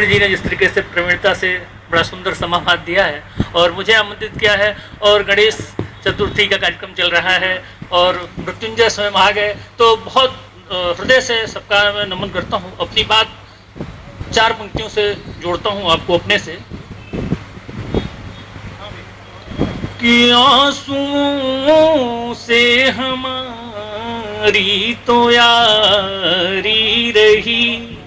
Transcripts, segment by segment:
जी ने जिस तरीके से प्रवीणता से बड़ा सुंदर समावाद दिया है और मुझे आमंत्रित किया है और गणेश चतुर्थी का कार्यक्रम चल रहा है और मृत्युंजय स्वयं आ गए, तो बहुत हृदय से सबका मैं नमन करता हूँ। अपनी बात 4 पंक्तियों से जोड़ता हूँ आपको अपने से कि आंसुओं से हमारी तो यारी रही,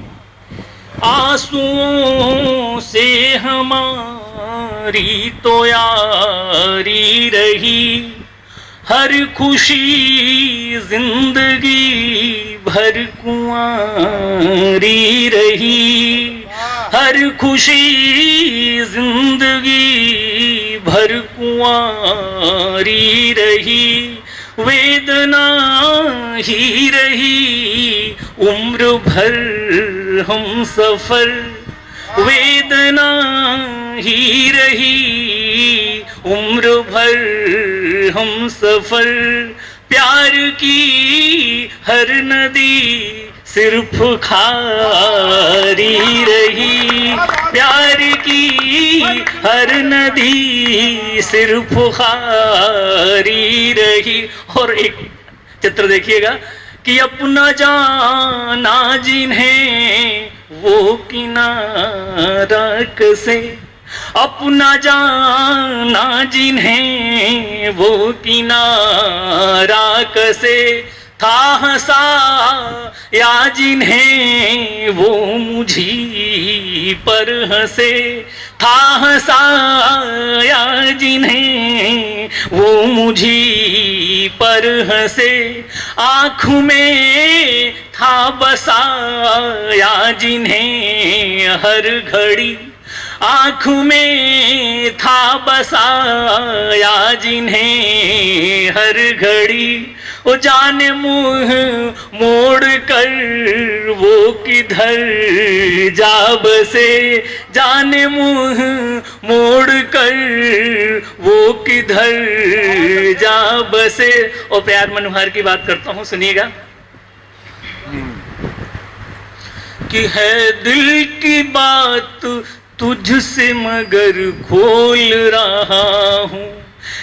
आंसुओं से हमारी तो यारी रही, हर खुशी जिंदगी भर कुंवारी रही, हर खुशी जिंदगी भर कुंवारी रही, वेदना ही रही उम्र भर हम सफर, वेदना ही रही उम्र भर हम सफर, प्यार की हर नदी सिर्फ खारी रही, प्यार की हर नदी सिर्फ खारी रही। और एक चित्र देखिएगा कि अपना जाना जिन्हें वो किनारा कसे, अपना जाना जिन्हें वो किनारा कसे, था हंसा या जिन्हें वो मुझी पर हंसे, था हंसा या जिन्हें वो मुझी पर हंसे, आँख में था बसा या जिन्हें हर घड़ी, आँख में था बसाया जिन्हें हर घड़ी, वो जाने मुँह मोड़ कर वो किधर जा बसे, जाने मुँह मोड़ कर वो किधर जा बसे। और प्यार मनोहर की बात करता हूँ, सुनिएगा कि है दिल की बात तुझसे मगर खोल रहा हूँ,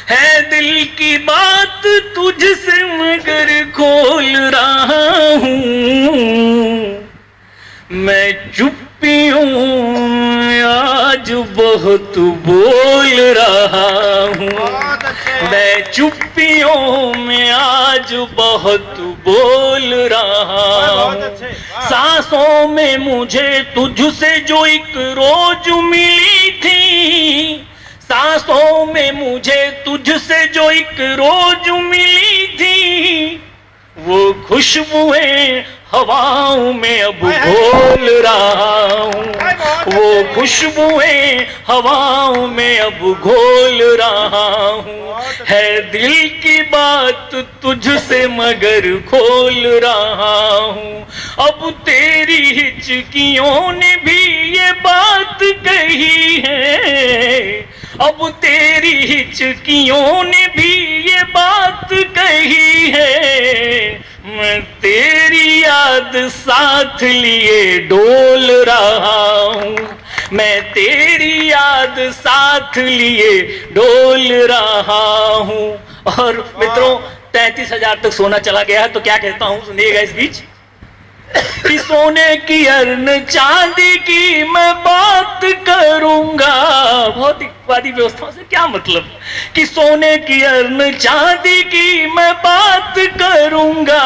है दिल की बात तुझसे मगर खोल रहा हूँ, मैं चुप्पियों आज बहुत बोल रहा हूँ, मैं चुप्पियों में आज बहुत बोल रहा हूँ, सांसों में मुझे तुझसे जो एक रोज मिली थी, सांसों में मुझे तुझसे जो एक रोज मिली थी, वो खुशबुएं हवाओं में अब घोल रहा हूँ, वो खुशबुएं हवाओं में अब घोल रहा हूँ, है दिल की बात तुझसे मगर खोल रहा हूँ, अब तेरी हिचकियों ने भी ये बात कही है, अब तेरी हिचकियों ने भी ये बात कही है, मैं तेरी याद साथ लिए डोल रहा हूँ, मैं तेरी याद साथ लिए डोल रहा हूँ। और मित्रों 33,000 तक सोना चला गया है, तो क्या कहता हूँ सुनिएगा इस बीच कि सोने की अर्ण चांदी की मैं बात करूंगा, भौतिकवादी व्यवस्थाओं से क्या मतलब, कि सोने की अर्ण चांदी की मैं बात करूंगा,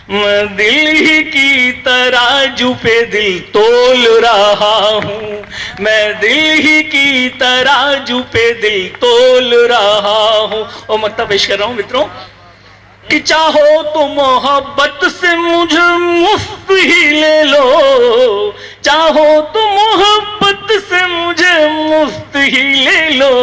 मैं दिल ही की तराजू पे दिल तोल रहा हूँ, मैं दिल ही की तराजू पे दिल तोल रहा हूँ। और मतलब पेश कर रहा हूँ मित्रों कि चाहो तो मोहब्बत से मुझे मुफ्त ही ले लो, चाहो तो मोहब्बत से मुझे मुफ्त ही ले लो,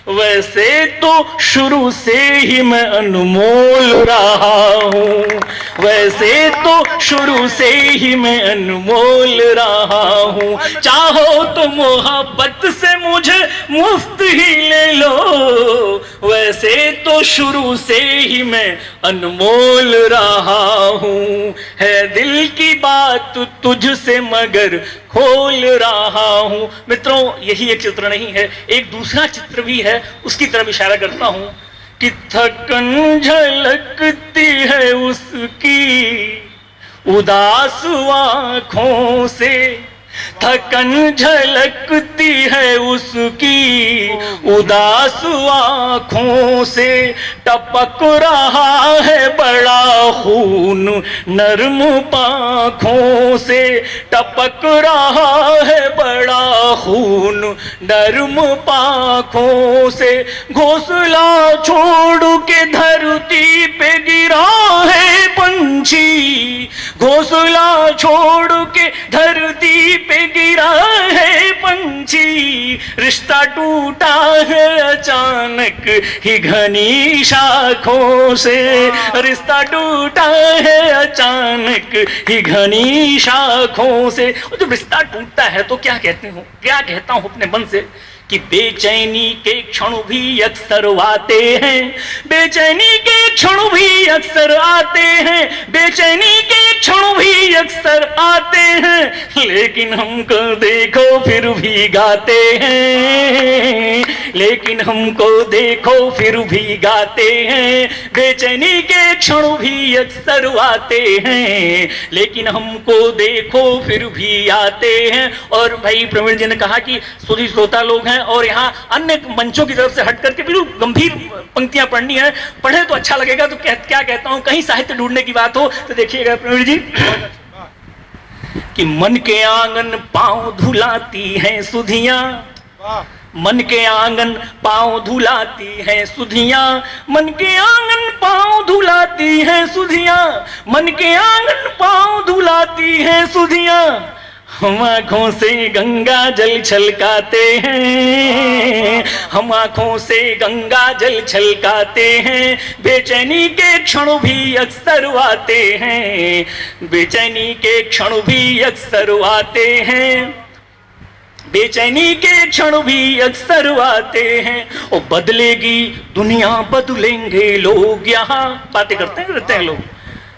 वैसे तो शुरू से ही मैं अनमोल रहा हूँ, वैसे तो शुरू से ही मैं अनमोल रहा हूँ। चाहो तो मोहब्बत से मुझे मुफ्त ही ले लो, वैसे तो शुरू से ही मैं अनमोल रहा हूँ। है दिल की बात तुझसे मगर खोल रहा हूँ। मित्रों, यही एक चित्र नहीं है, एक दूसरा चित्र भी है, उसकी तरफ इशारा करता हूँ कि थकन झलकती है उसकी उदास आँखों से, थकन झलकती है उसकी उदास आँखों से, टपक रहा है बड़ा खून नर्म पाँखों से, टपक रहा है बड़ा खून नर्म पाँखों से। घोंसला छोड़ के धरती पे गिरा है पंछी, घोंसला छोड़ के धरती पे गिरा है पंछी, रिश्ता टूटा है अचानक ही घनी शाखों से, रिश्ता टूटा है अचानक ही घनी शाखों से। और जब रिश्ता टूटता है तो क्या कहता हूं अपने मन से कि बेचैनी के क्षण भी अक्सर आते हैं, बेचैनी के क्षण भी अक्सर आते हैं, बेचैनी के क्षण भी अक्सर आते हैं, लेकिन हमको देखो फिर भी गाते हैं, लेकिन हमको देखो फिर भी गाते हैं। बेचैनी के क्षण भी अक्सर आते हैं, लेकिन हमको देखो फिर भी आते हैं। और भाई प्रवीण जी ने कहा कि सुधी श्रोता लोग हैं और यहाँ अन्य मंचों की तरफ से हट करके बिल्कुल गंभीर पंक्तियां पढ़नी है, पढ़े तो अच्छा लगेगा। तो क्या कहता हूं, कहीं साहित्य ढूंढने की बात हो तो देखिएगा प्रवीण जी कि मन के आंगन पांव धुलाती हैं सुधियां, मन के आंगन पांव धुलाती हैं सुधियां, मन के आंगन पांव धुलाती हैं सुधियां, मन के आंगन पांव धुलाती हैं सुधियां। हम आँखों से गंगा जल छलकाते हैं, हम आँखों से गंगा जल छलकाते हैं, बेचैनी के क्षण भी अक्सर आते हैं, बेचैनी के क्षण भी अक्सर आते हैं, बेचैनी के क्षण भी अक्सर आते हैं। और बदलेगी दुनिया बदलेंगे लोग, यहाँ बातें रहते हैं लोग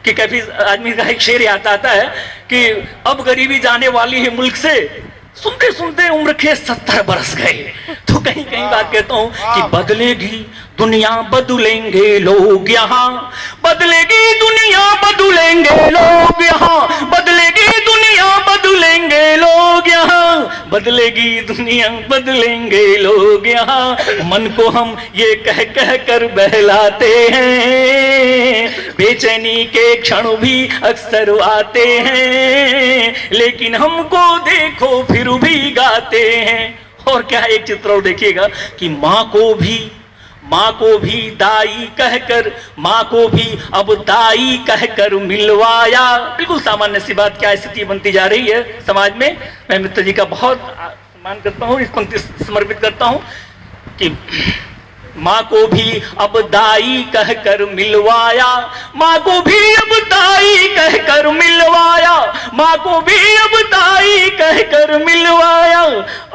कि कभी आदमी का एक शेर याद आता है कि अब गरीबी जाने वाली है मुल्क से, सुनते सुनते उम्र के 70 बरस गए। तो कहीं बात कहता हूं कि बदलेगी दुनिया बदलेंगे लोग यहाँ, बदलेगी दुनिया बदलेंगे लोग यहाँ, बदलेगी दुनिया बदलेंगे लोग यहाँ, बदलेगी दुनिया बदलेंगे लोग यहाँ। मन को हम ये कह कर बहलाते हैं, बेचैनी के क्षण भी अक्सर आते हैं, लेकिन हमको देखो फिर भी गाते हैं। और क्या एक चित्र और देखिएगा कि माँ को भी दाई कहकर, माँ को भी अब दाई कहकर मिलवाया। बिल्कुल सामान्य सी बात, क्या स्थिति बनती जा रही है समाज में। मैं मित्र जी का बहुत सम्मान करता हूँ, इस पंक्ति समर्पित करता हूँ कि माँ को भी अब दाई कहकर मिलवाया, माँ को भी अब दाई कहकर मिलवाया, माँ को भी अब दाई कहकर मिलवाया।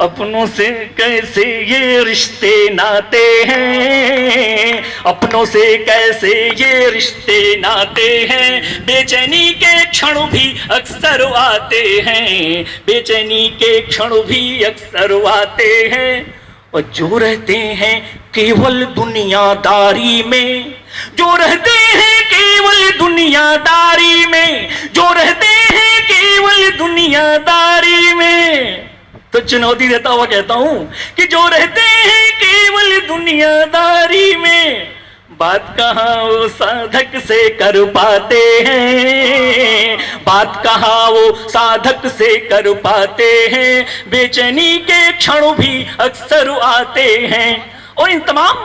अपनों से कैसे ये रिश्ते नाते हैं, अपनों से कैसे ये रिश्ते नाते हैं, बेचैनी के क्षण भी अक्सर आते हैं, बेचैनी के क्षण भी अक्सर आते हैं। और जो रहते हैं केवल दुनियादारी में, जो रहते हैं केवल दुनियादारी में, जो रहते हैं केवल दुनियादारी में, तो चुनौती देता हुआ कहता हूं कि जो रहते हैं केवल दुनियादारी में, बात कहाँ वो साधक से कर पाते हैं, बात कहाँ वो साधक से कर पाते हैं, बेचैनी के क्षण भी अक्सर आते हैं। और इन तमाम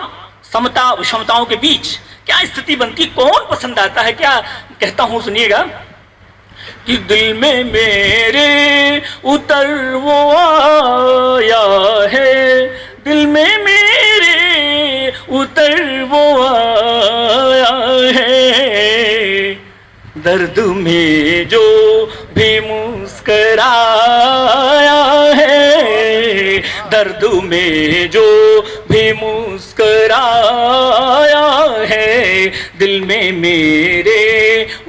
समता विषमताओं के बीच क्या स्थिति बनती, कौन पसंद आता है। क्या कहता हूं सुनिएगा कि दिल में मेरे उतर वो आया है, दिल में मेरे उतर वो आया है, दर्द में जो भी मुस्कराया है, दर्द में जो भी मुस्कराया है, दिल में मेरे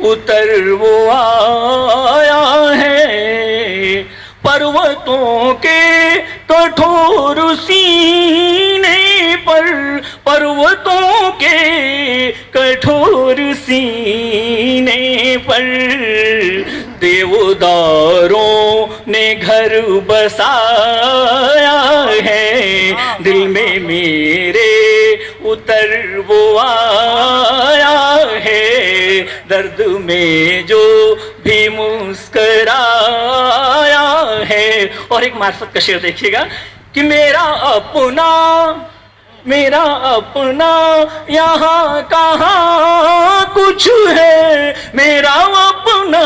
उतर वो आया है। पर्वतों के कठोर सीने पर, पर्वतों के कठोर सीने पर देवदारों ने घर बसाया है, दिल में मेरे उतर वो आया है। दर्द में जो भी मुस्कराया है। और एक मार्फत का शेर देखिएगा कि मेरा अपना यहाँ कहाँ कुछ है, मेरा अपना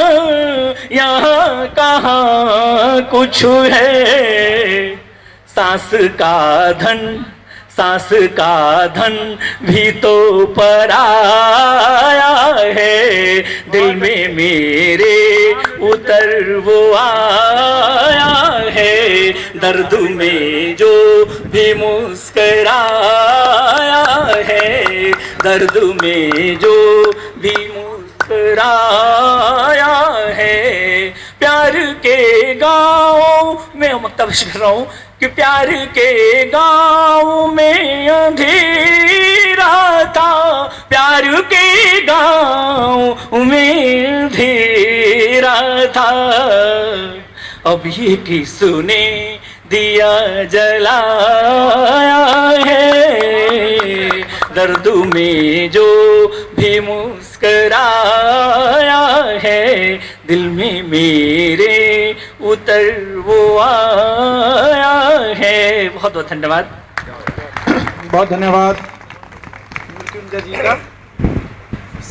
यहाँ कहाँ कुछ है। सांस का धन भी तो पराया है, दिल में मेरे उतर वो आया है। दर्द में जो भी मुस्कराया है, दर्द में जो भी मुस्कराया है। प्यार के गाँव में मकतब कर रहा हूँ कि प्यार के गाँव में अंधेरा था, प्यार के गाँव में अंधेरा था। अब ये किसने दिया जलाया है, दर्द में जो भी मुस्कराया है, दिल में मेरे उतर वो आया है। बहुत बहुत धन्यवाद। बहुत धन्यवाद मृत्युंजय जी का।